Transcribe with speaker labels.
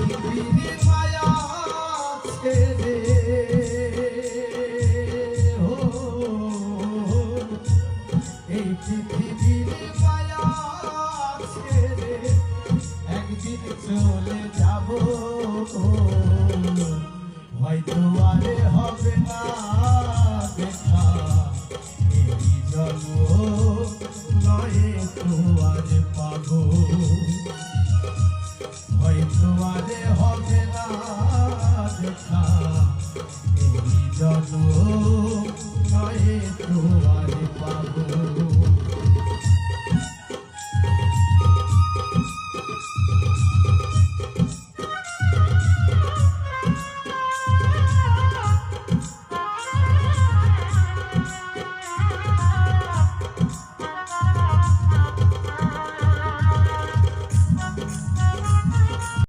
Speaker 1: পৃথিবীর মায়া ছেড়ে এই পৃথিবীর মায়া ছেড়ে একদিন চলে যাব হয়তো আর হবে না দেখা এই জন্ম নয় তো আর পাবো হয়তো আর হবে না দেখা এই জন্ম নয় তো আর পাবো।